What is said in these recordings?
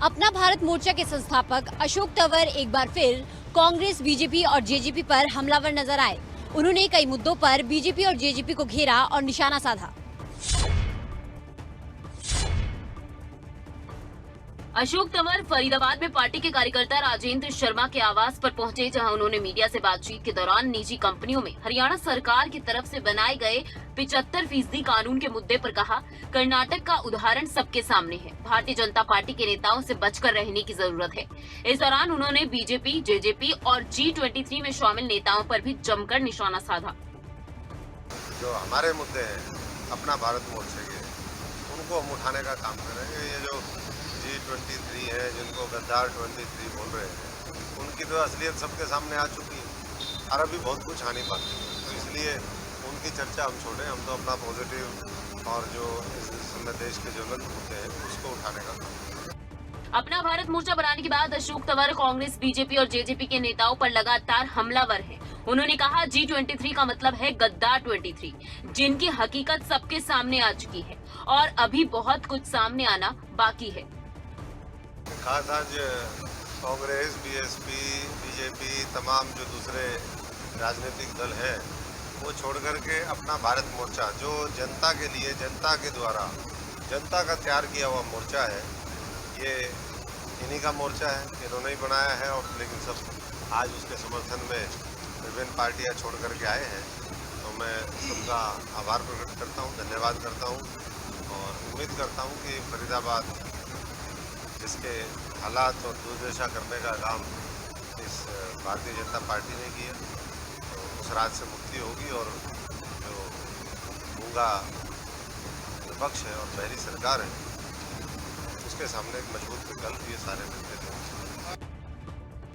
अपना भारत मोर्चा के संस्थापक अशोक तंवर एक बार फिर कांग्रेस, बीजेपी और जेजेपी पर हमलावर नजर आए। उन्होंने कई मुद्दों पर बीजेपी और जेजेपी को घेरा और निशाना साधा। अशोक तंवर फरीदाबाद में पार्टी के कार्यकर्ता राजेंद्र शर्मा के आवास पर पहुंचे, जहां उन्होंने मीडिया से बातचीत के दौरान निजी कंपनियों में हरियाणा सरकार की तरफ से बनाए गए 75% कानून के मुद्दे पर कहा, कर्नाटक का उदाहरण सबके सामने है। भारतीय जनता पार्टी के नेताओं से बचकर रहने की जरूरत है। इस दौरान उन्होंने बीजेपी, जेजेपी और G23 में शामिल नेताओं पर भी जमकर निशाना साधा। जो हमारे मुद्दे हैं अपना भारत मोर्चे के, उनको हम उठाने का काम करेंगे। ये जो G23 है, जिनको गद्दार 23 बोल रहे हैं, उनकी तो असलियत सबके सामने आ चुकी है और अभी बहुत कुछ आने बाकी है। तो इसलिए उनकी चर्चा हम छोड़ें, हम तो अपना पॉजिटिव और जो इस समय देश के ज्वलंत मुद्दे हैं उसको उठाने का काम करें। अपना भारत मोर्चा बनाने के बाद अशोक तंवर कांग्रेस, बीजेपी और जेजेपी के नेताओं पर लगातार हमलावर हैं। उन्होंने कहा, G23 का मतलब है गद्दार 23, जिनकी हकीकत सबके सामने आ चुकी है और अभी बहुत कुछ सामने आना बाकी है। खास आज कांग्रेस, बीएसपी, बीजेपी, तमाम जो दूसरे राजनीतिक दल हैं, वो छोड़ करके अपना भारत मोर्चा, जो जनता के लिए, जनता के द्वारा, जनता का तैयार किया हुआ मोर्चा है, ये इन्हीं का मोर्चा है, इन्होंने ही बनाया है। और लेकिन सब आज उसके समर्थन में विभिन्न पार्टियां छोड़ करके आए हैं, तो मैं सबका आभार प्रकट करता हूं, धन्यवाद करता हूं और उम्मीद करता हूं कि फरीदाबाद जिसके हालात और दुर्दशा करने का काम इस भारतीय जनता पार्टी ने किया, तो उस राज से मुक्ति होगी और जो गूंगा विपक्ष है और बहरी सरकार है, उसके सामने एक मजबूत विकल्प ये सारे मिलते थे।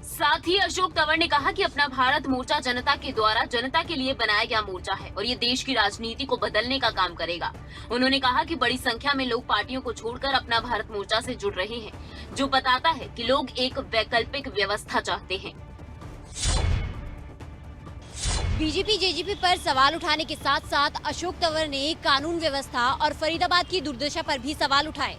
साथ ही अशोक तंवर ने कहा कि अपना भारत मोर्चा जनता के द्वारा जनता के लिए बनाया गया मोर्चा है और ये देश की राजनीति को बदलने का काम करेगा। उन्होंने कहा कि बड़ी संख्या में लोग पार्टियों को छोड़कर अपना भारत मोर्चा से जुड़ रहे हैं, जो बताता है कि लोग एक वैकल्पिक व्यवस्था चाहते हैं। बीजेपी, जेजेपी पर सवाल उठाने के साथ साथ अशोक तंवर ने कानून व्यवस्था और फरीदाबाद की दुर्दशा पर भी सवाल उठाए।